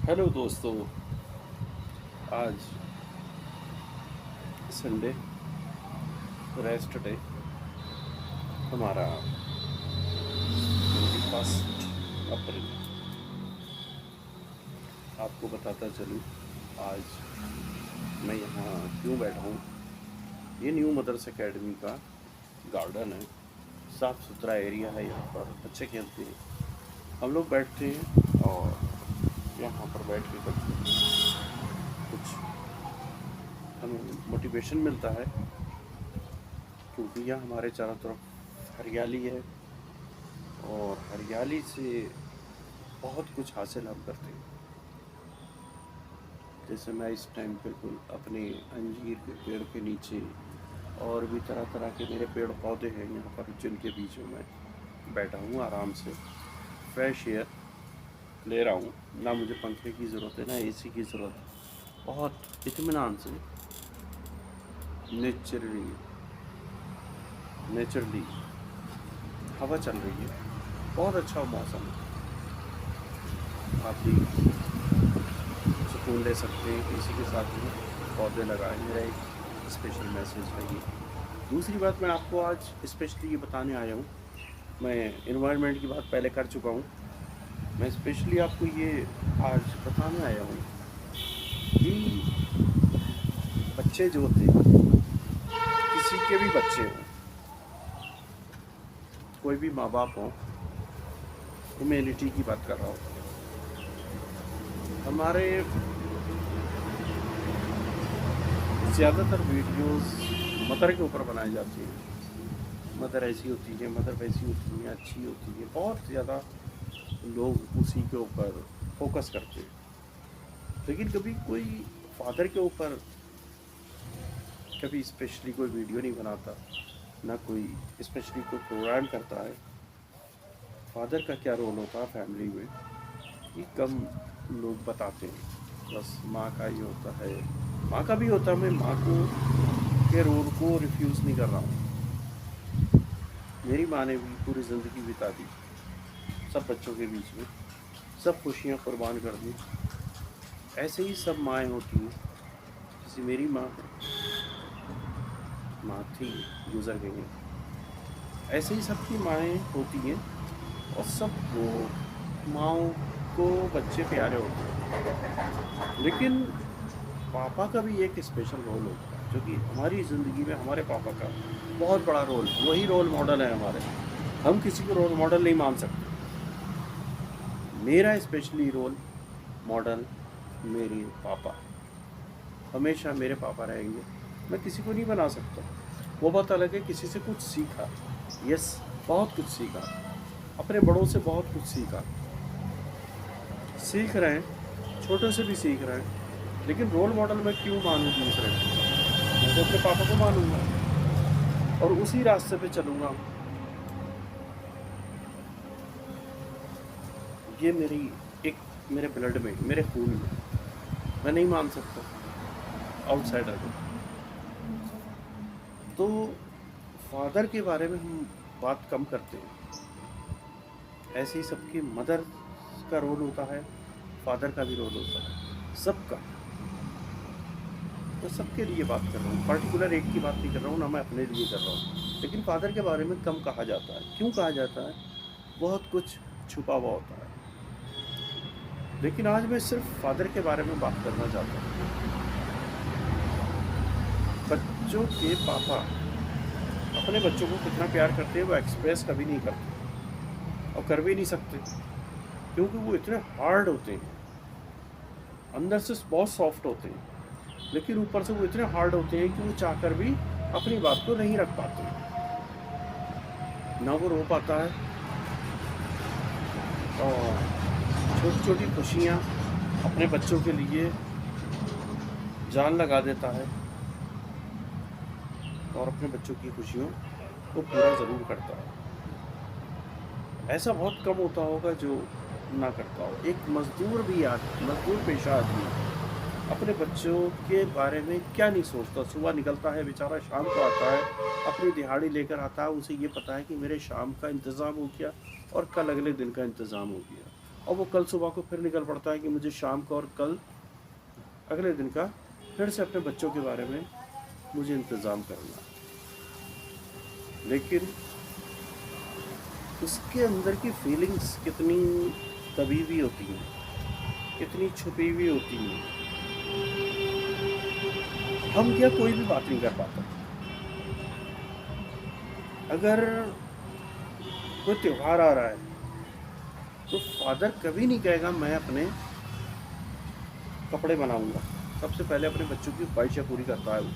Hello दोस्तों। आज Sunday, rest day हमारा 21 अप्रैल। आपको बताता चलूँ आज मैं यहाँ क्यों बैठा हूँ। ये न्यू मदर्स एकेडमी का गार्डन है, साफ़ सुथरा एरिया है। यहाँ पर बच्चे खेलते हैं, हम लोग बैठते हैं और यहाँ पर बैठ के कुछ हमें मोटिवेशन मिलता है, क्योंकि यहाँ हमारे चारों तरफ हरियाली है और हरियाली से बहुत कुछ हासिल हम करते हैं। जैसे मैं इस टाइम बिल्कुल अपने अंजीर के पेड़ के नीचे और भी तरह तरह के मेरे पेड़ पौधे हैं यहाँ पर, जिनके बीच में मैं बैठा हूँ आराम से फ्रेश एयर ले रहा हूँ। ना मुझे पंखे की ज़रूरत है, ना एसी की ज़रूरत है। बहुत इत्मीनान से नेचुरली हवा चल रही है, बहुत अच्छा मौसम है। आप भी सुकून ले सकते हैं, इसी के साथ में पौधे लगाएं। मेरा एक स्पेशल मैसेज है ये। दूसरी बात, मैं आपको आज स्पेशली ये बताने आया हूँ। मैं इन्वायरमेंट की बात पहले कर चुका हूँ, मैं स्पेशली आपको ये आज बताने आया हूँ कि बच्चे जो होते हैं, किसी के भी बच्चे हों, कोई भी माँ बाप हों, ह्यूमैनिटी की बात कर रहा हूँ। हमारे ज़्यादातर वीडियोस मदर के ऊपर बनाई जाती हैं। मदर ऐसी होती है, मदर वैसी होती है, अच्छी होती है। बहुत ज़्यादा लोग उसी के ऊपर फोकस करते हैं, लेकिन कभी कोई फादर के ऊपर कभी स्पेशली कोई वीडियो नहीं बनाता, ना कोई स्पेशली कोई प्रोग्राम करता है। फादर का क्या रोल होता है फैमिली में, ये कम लोग बताते हैं। बस माँ का ही होता है, माँ का भी होता है। मैं माँ को के रोल को रिफ्यूज़ नहीं कर रहा हूँ। मेरी माँ ने भी पूरी ज़िंदगी बिता दी सब बच्चों के बीच में, सब खुशियाँ कुर्बान कर दी। ऐसे ही सब माएँ होती हैं, जैसे मेरी माँ थी, गुज़र गई हैं। ऐसे ही सबकी माएँ होती हैं और सबको माँओं को बच्चे प्यारे होते हैं। लेकिन पापा का भी एक स्पेशल रोल होता है, जो कि हमारी ज़िंदगी में हमारे पापा का बहुत बड़ा रोल, वही रोल मॉडल है हमारे। हम किसी को रोल मॉडल नहीं मान सकते। मेरा स्पेशली रोल मॉडल मेरे पापा, हमेशा मेरे पापा रहेंगे। मैं किसी को नहीं बना सकता। वो बात अलग है, किसी से कुछ सीखा, यस, बहुत कुछ सीखा, अपने बड़ों से बहुत कुछ सीख रहे हैं, छोटे से भी सीख रहे हैं। लेकिन रोल मॉडल मैं क्यों मानूँ दूसरे को? मैं तो अपने पापा को मानूंगा और उसी रास्ते पे चलूँगा। ये मेरे ब्लड में, मेरे खून में, मैं नहीं मान सकता आउटसाइडर को। तो फादर के बारे में हम बात कम करते हैं। ऐसे ही सबकी मदर का रोल होता है, फादर का भी रोल होता है, सबका। तो सबके लिए बात कर रहा हूँ, पर्टिकुलर एक की बात नहीं कर रहा हूँ, ना मैं अपने लिए कर रहा हूँ। लेकिन फादर के बारे में कम कहा जाता है। क्यों कहा जाता है? बहुत कुछ छुपा हुआ होता है। लेकिन आज मैं सिर्फ फादर के बारे में बात करना चाहता हूँ। बच्चों के पापा अपने बच्चों को कितना प्यार करते हैं, वो एक्सप्रेस कभी नहीं करते और कर भी नहीं सकते, क्योंकि वो इतने हार्ड होते हैं। अंदर से बहुत सॉफ्ट होते हैं, लेकिन ऊपर से वो इतने हार्ड होते हैं कि वो चाहकर भी अपनी बात को नहीं रख पाते। ना वो रो पाता है और छोटी छोटी खुशियाँ अपने बच्चों के लिए जान लगा देता है और अपने बच्चों की खुशियों को पूरा ज़रूर करता है। ऐसा बहुत कम होता होगा जो ना करता हो। एक मजदूर पेशा आदमी अपने बच्चों के बारे में क्या नहीं सोचता। सुबह निकलता है बेचारा, शाम को आता है, अपनी दिहाड़ी लेकर आता है। उसे ये पता है कि मेरे शाम का इंतज़ाम हो गया और कल अगले दिन का इंतज़ाम हो गया। और वो कल सुबह को फिर निकल पड़ता है कि मुझे शाम को और कल अगले दिन का फिर से अपने बच्चों के बारे में मुझे इंतज़ाम करना है। लेकिन उसके अंदर की फीलिंग्स कितनी दबी हुई होती हैं, कितनी छुपी हुई होती हैं, हम क्या कोई भी बात नहीं कर पाता। अगर कोई त्यौहार आ रहा है तो फादर कभी नहीं कहेगा मैं अपने कपड़े बनाऊंगा। सबसे पहले अपने बच्चों की ख्वाहिशें पूरी करता है वो,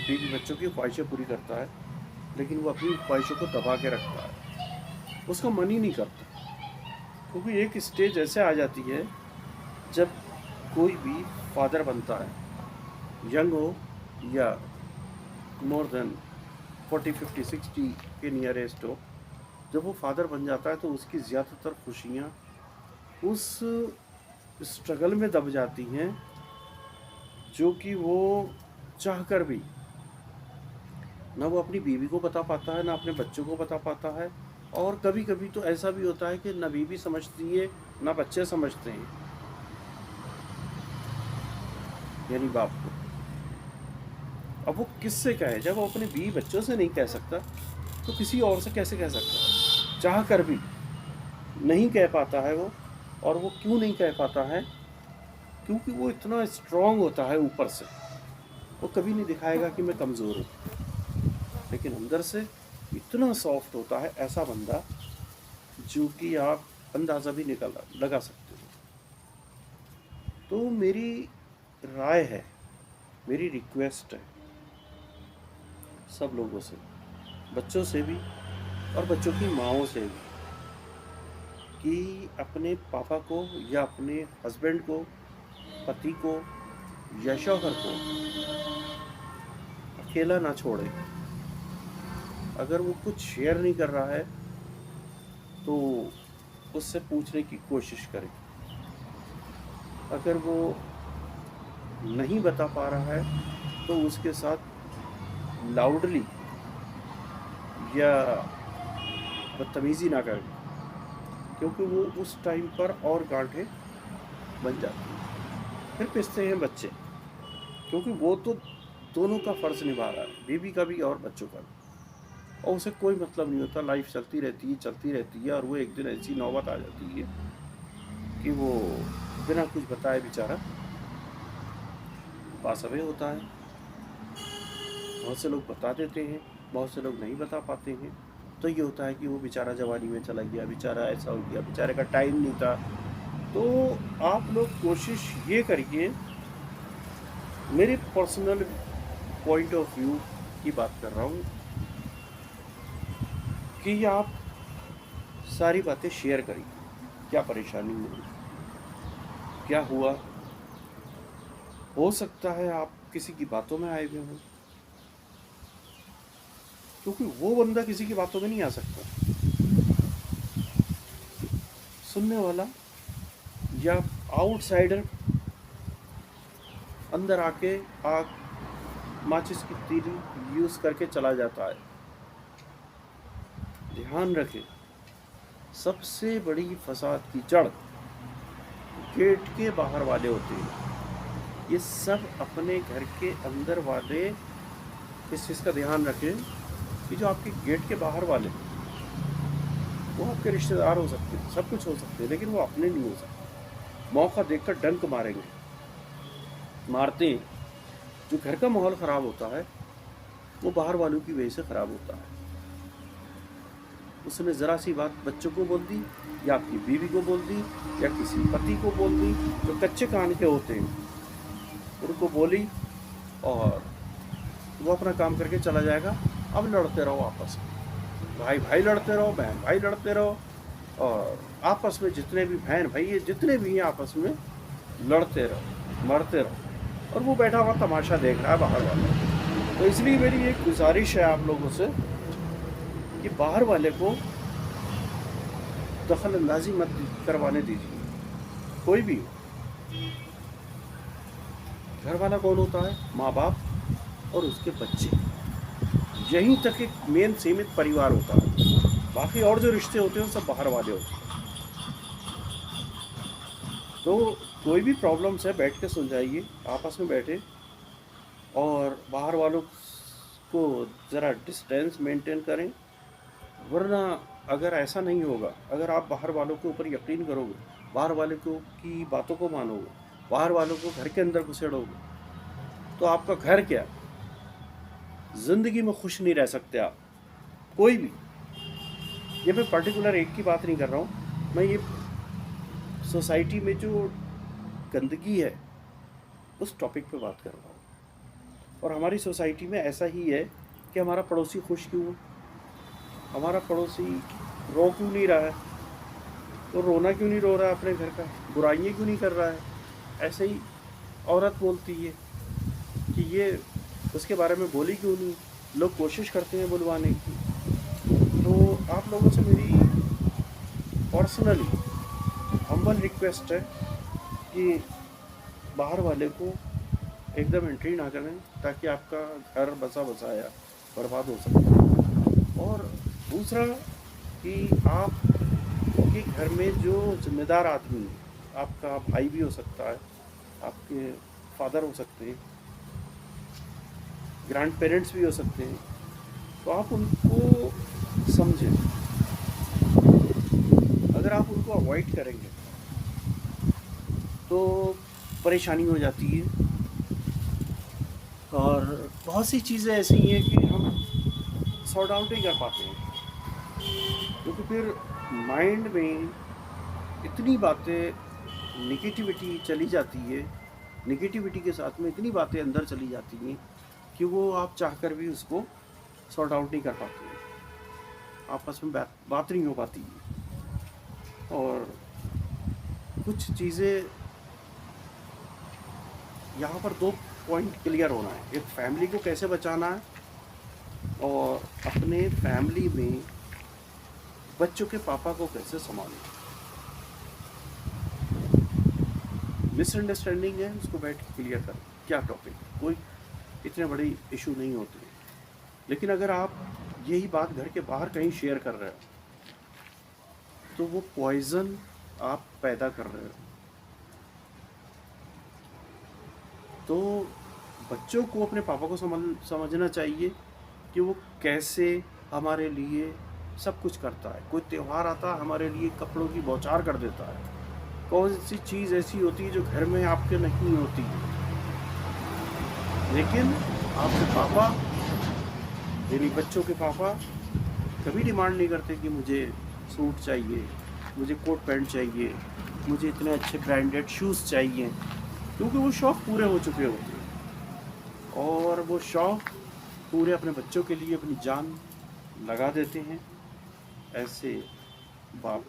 बीवी बच्चों की ख्वाहिशें पूरी करता है, लेकिन वो अपनी ख्वाहिशों को दबा के रखता है, उसका मन ही नहीं करता। क्योंकि एक स्टेज ऐसे आ जाती है जब कोई भी फादर बनता है, यंग हो या मोर देन 40, 50, 60 के नियरेस्ट हो, जब वो फादर बन जाता है तो उसकी ज़्यादातर खुशियाँ उस स्ट्रगल में दब जाती हैं जो कि वो चाहकर भी ना वो अपनी बीवी को बता पाता है, ना अपने बच्चों को बता पाता है। और कभी कभी तो ऐसा भी होता है कि ना बीवी समझती है ना बच्चे समझते हैं, यानी बाप को। अब वो किससे कहे? जब वो अपने बीवी बच्चों से नहीं कह सकता तो किसी और से कैसे कह सकता है? चाह कर भी नहीं कह पाता है वो। और वो क्यों नहीं कह पाता है? क्योंकि वो इतना स्ट्रांग होता है ऊपर से, वो कभी नहीं दिखाएगा कि मैं कमज़ोर हूँ, लेकिन अंदर से इतना सॉफ्ट होता है ऐसा बंदा जो कि आप अंदाज़ा भी लगा सकते हो। तो मेरी राय है, मेरी रिक्वेस्ट है सब लोगों से, बच्चों से भी और बच्चों की माँओं से भी, कि अपने पापा को या अपने हस्बैंड को, पति को या शौहर को अकेला ना छोड़े। अगर वो कुछ शेयर नहीं कर रहा है तो उससे पूछने की कोशिश करें। अगर वो नहीं बता पा रहा है तो उसके साथ लाउडली या बदतमीज़ी ना करें, क्योंकि वो उस टाइम पर और गांठें बन जाती हैं। फिर पिसते हैं बच्चे, क्योंकि वो तो दोनों का फ़र्ज़ निभा रहा है, बीवी का भी और बच्चों का भी, और उसे कोई मतलब नहीं होता। लाइफ चलती रहती है और वो एक दिन ऐसी नौबत आ जाती है कि वो बिना कुछ बताए बेचारा पासवे होता है। बहुत से लोग बता देते हैं, बहुत से लोग नहीं बता पाते हैं। तो ये होता है कि वो बेचारा जवानी में चला गया, बेचारा ऐसा हो गया, बेचारे का टाइम नहीं था। तो आप लोग कोशिश ये करिए, मेरे पर्सनल पॉइंट ऑफ व्यू की बात कर रहा हूँ, कि आप सारी बातें शेयर करिए। क्या परेशानी हुई, क्या हुआ? हो सकता है आप किसी की बातों में आए हुए हों, क्योंकि वो बंदा किसी की बातों में नहीं आ सकता। सुनने वाला या आउटसाइडर अंदर आके आग माचिस की तीली यूज़ करके चला जाता है। ध्यान रखें, सबसे बड़ी फसाद की जड़ गेट के बाहर वाले होते हैं। ये सब अपने घर के अंदर वाले इस चीज़ का ध्यान रखें कि जो आपके गेट के बाहर वाले वो आपके रिश्तेदार हो सकते हैं, सब कुछ हो सकते हैं, लेकिन वो अपने नहीं हो सकते। मौका देखकर डंक मारेंगे, मारते हैं। जो घर का माहौल ख़राब होता है वो बाहर वालों की वजह से ख़राब होता है। उसने ज़रा सी बात बच्चों को बोल दी या आपकी बीवी को बोल दी या किसी पति को बोल दी, जो कच्चे कान के होते हैं उनको बोली, और वो अपना काम करके चला जाएगा। अब लड़ते रहो आपस में, भाई भाई लड़ते रहो, बहन भाई लड़ते रहो, और आपस में जितने भी बहन भाई ये जितने भी हैं आपस में लड़ते रहो, मरते रहो, और वो बैठा हुआ तमाशा देख रहा है बाहर वाला। तो इसलिए मेरी एक गुजारिश है आप लोगों से कि बाहर वाले को दखल अंदाजी मत करवाने दीजिए, कोई भी हो। घर वाला कौन होता है? माँ बाप और उसके बच्चे, यहीं तक एक मेन सीमित परिवार होता है। बाकी और जो रिश्ते होते हैं वो सब बाहर वाले होते हैं। तो कोई भी प्रॉब्लम्स है बैठ के सुलझाइए, आपस में बैठे, और बाहर वालों को ज़रा डिस्टेंस मेंटेन करें। वरना अगर ऐसा नहीं होगा, अगर आप बाहर वालों के ऊपर यकीन करोगे, बाहर वाले को की बातों को मानोगे, बाहर वालों को घर के अंदर घुसेड़ोगे, तो आपका घर क्या, ज़िंदगी में खुश नहीं रह सकते आप, कोई भी। ये मैं पर्टिकुलर एक की बात नहीं कर रहा हूँ, मैं ये सोसाइटी में जो गंदगी है उस टॉपिक पे बात कर रहा हूँ। और हमारी सोसाइटी में ऐसा ही है कि हमारा पड़ोसी खुश क्यों है, हमारा पड़ोसी रो क्यों नहीं रहा है, वो रोना क्यों नहीं रो रहा है अपने घर का, बुराइयाँ क्यों नहीं कर रहा है। ऐसे ही औरत बोलती है कि ये उसके बारे में बोली क्यों नहीं, लोग कोशिश करते हैं बुलवाने की। तो आप लोगों से मेरी पर्सनली हम्बल रिक्वेस्ट है कि बाहर वाले को एकदम एंट्री ना करें, ताकि आपका घर बसा बसाया बर्बाद हो सकता है। और दूसरा कि आपके घर में जो जिम्मेदार आदमी है, आपका भाई भी हो सकता है, आपके फादर हो सकते हैं, ग्रैंड पेरेंट्स भी हो सकते हैं, तो आप उनको समझें। अगर आप उनको अवॉइड करेंगे तो परेशानी हो जाती है। और बहुत सी चीज़ें ऐसी हैं कि हम सॉर्ट आउट नहीं कर पाते हैं, क्योंकि फिर माइंड में इतनी बातें, निगेटिविटी चली जाती है, निगेटिविटी के साथ में इतनी बातें अंदर चली जाती हैं कि वो आप चाहकर भी उसको सॉर्ट आउट नहीं कर पाते हैं, आपस में बात नहीं हो पाती है। और कुछ चीज़ें यहाँ पर दो पॉइंट क्लियर होना है, एक फैमिली को कैसे बचाना है, और अपने फैमिली में बच्चों के पापा को कैसे संभालना। मिसअंडरस्टैंडिंग है, उसको बैठ के क्लियर कर, क्या टॉपिक, कोई इतने बड़ी इशू नहीं होती है। लेकिन अगर आप यही बात घर के बाहर कहीं शेयर कर रहे हो तो वो पॉइजन आप पैदा कर रहे हो। तो बच्चों को अपने पापा को समझना चाहिए कि वो कैसे हमारे लिए सब कुछ करता है। कोई त्यौहार आता है, हमारे लिए कपड़ों की बौछार कर देता है। कौन सी चीज़ ऐसी होती है जो घर में आपके नहीं होती है, लेकिन आपके पापा, मेरी बच्चों के पापा कभी डिमांड नहीं करते कि मुझे सूट चाहिए, मुझे कोट पैंट चाहिए, मुझे इतने अच्छे ब्रांडेड शूज़ चाहिए, क्योंकि वो शौक़ पूरे हो चुके होते हैं। और वो शौक़ पूरे अपने बच्चों के लिए अपनी जान लगा देते हैं। ऐसे बाप,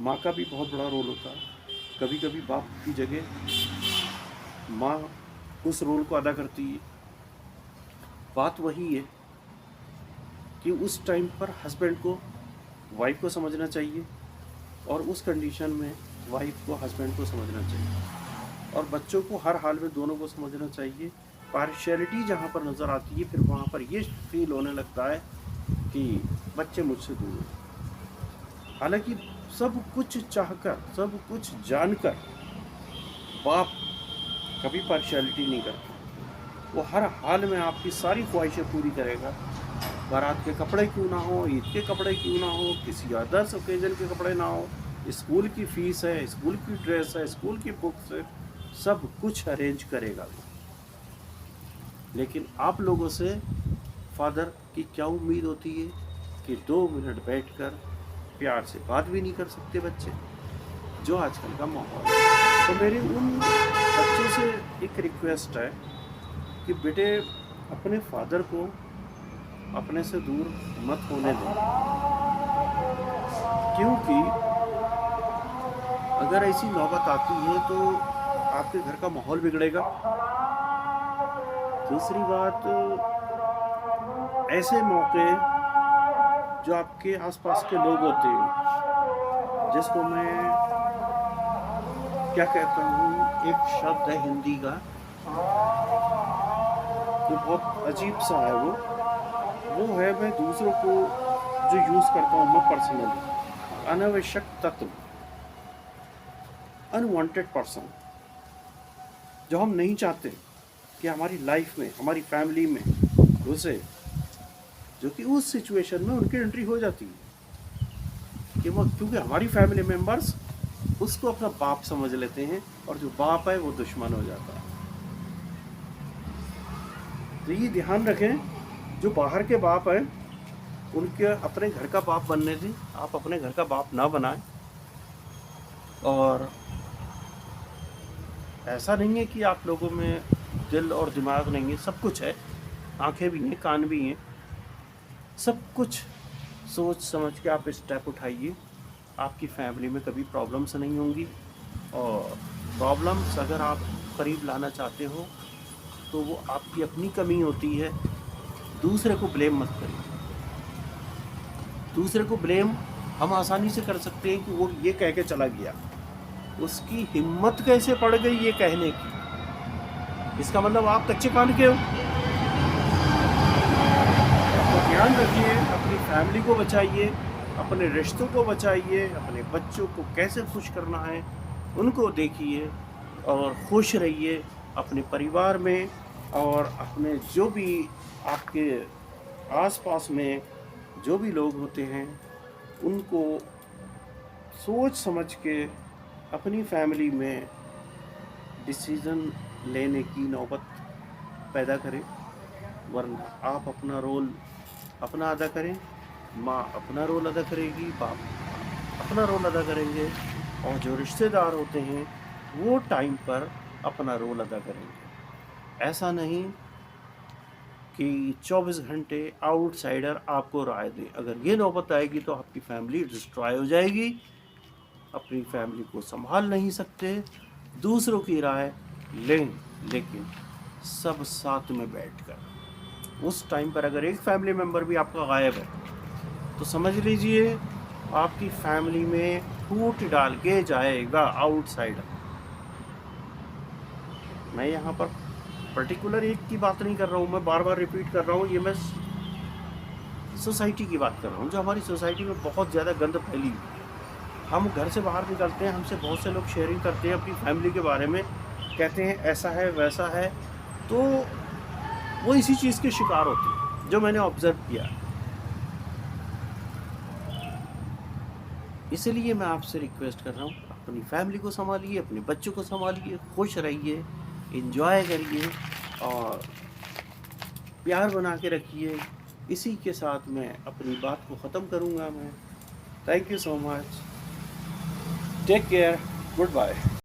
माँ का भी बहुत बड़ा रोल होता है। कभी कभी बाप की जगह माँ उस रोल को अदा करती है। बात वही है कि उस टाइम पर हस्बैंड को वाइफ को समझना चाहिए, और उस कंडीशन में वाइफ को हस्बैंड को समझना चाहिए, और बच्चों को हर हाल में दोनों को समझना चाहिए। पार्शियलिटी जहाँ पर नज़र आती है, फिर वहाँ पर ये फील होने लगता है कि बच्चे मुझसे दूर हैं। हालांकि सब कुछ चाहकर, सब कुछ जानकर बाप कभी पार्शियलिटी नहीं करता। वो हर हाल में आपकी सारी ख्वाहिशें पूरी करेगा। बारात के कपड़े क्यों ना हो, ईद के कपड़े क्यों ना हो, किसी अदर्स ओकेजन के कपड़े ना हो, स्कूल की फ़ीस है, स्कूल की ड्रेस है, स्कूल की बुक्स है, सब कुछ अरेंज करेगा। लेकिन आप लोगों से फादर की क्या उम्मीद होती है कि 2 मिनट बैठकर प्यार से बात भी नहीं कर सकते बच्चे, जो आजकल का माहौल है। तो मेरी उन बच्चों से एक रिक्वेस्ट है कि बेटे अपने फादर को अपने से दूर मत होने दें, क्योंकि अगर ऐसी नौबत आती है तो आपके घर का माहौल बिगड़ेगा। दूसरी बात, ऐसे मौके जो आपके आसपास के लोग होते हैं, जिसको मैं क्या कहता हूँ, एक शब्द है हिंदी का, जो बहुत अजीब सा है, वो है, मैं दूसरों को जो यूज़ करता हूँ मैं पर्सनली, अनावश्यक तत्व। अनवांटेड पर्सन जो हम नहीं चाहते कि हमारी लाइफ में, हमारी फैमिली में घुसे, जो कि उस सिचुएशन में उनकी एंट्री हो जाती है कि वो, क्योंकि हमारी फैमिली मेम्बर्स उसको अपना बाप समझ लेते हैं और जो बाप है वो दुश्मन हो जाता है। तो ये ध्यान रखें, जो बाहर के बाप हैं उनके अपने घर का बाप बनने दें, आप अपने घर का बाप ना बनाएं। और ऐसा नहीं है कि आप लोगों में दिल और दिमाग नहीं है, सब कुछ है, आंखें भी हैं, कान भी हैं, सब कुछ सोच समझ के आप स्टेप उठाइए। आपकी फैमिली में कभी प्रॉब्लम्स नहीं होंगी, और प्रॉब्लम्स अगर आप करीब लाना चाहते हो तो वो आपकी अपनी कमी होती है। दूसरे को ब्लेम मत करिए। दूसरे को ब्लेम हम आसानी से कर सकते हैं कि वो ये कह के चला गया, उसकी हिम्मत कैसे पड़ गई ये कहने की, इसका मतलब आप कच्चे कान के हो। तो ध्यान रखिए, अपनी फैमिली को बचाइए, अपने रिश्तों को बचाइए, अपने बच्चों को कैसे खुश करना है उनको देखिए, और खुश रहिए अपने परिवार में, और अपने जो भी आपके आसपास में जो भी लोग होते हैं उनको सोच समझ के अपनी फैमिली में डिसीज़न लेने की नौबत पैदा करें। वरना आप अपना रोल अपना अदा करें, माँ अपना रोल अदा करेगी, बाप अपना रोल अदा करेंगे, और जो रिश्तेदार होते हैं वो टाइम पर अपना रोल अदा करेंगे। ऐसा नहीं कि 24 घंटे आउटसाइडर आपको राय दे। अगर ये नौबत आएगी तो आपकी फैमिली डिस्ट्रॉय हो जाएगी, अपनी फैमिली को संभाल नहीं सकते। दूसरों की राय लें, लेकिन सब साथ में बैठकर। उस टाइम पर अगर एक फैमिली मेम्बर भी आपका गायब है तो समझ लीजिए आपकी फैमिली में फूट डाल के जाएगा आउटसाइडर। मैं यहाँ पर पर्टिकुलर एक की बात नहीं कर रहा हूँ, मैं बार बार रिपीट कर रहा हूँ, ये मैं सोसाइटी की बात कर रहा हूँ। जो हमारी सोसाइटी में बहुत ज़्यादा गंद फैली हुई है। हम घर से बाहर निकलते हैं, हमसे बहुत से लोग शेयरिंग करते हैं अपनी फैमिली के बारे में, कहते हैं ऐसा है वैसा है, तो वो इसी चीज़ के शिकार होते हैं जो मैंने ऑब्ज़र्व किया है। इसलिए मैं आपसे रिक्वेस्ट कर रहा हूँ, अपनी फैमिली को संभालिए, अपने बच्चों को संभालिए, खुश रहिए, एंजॉय करिए और प्यार बना के रखिए। इसी के साथ मैं अपनी बात को ख़त्म करूँगा मैं। Thank you so much, take care, good bye.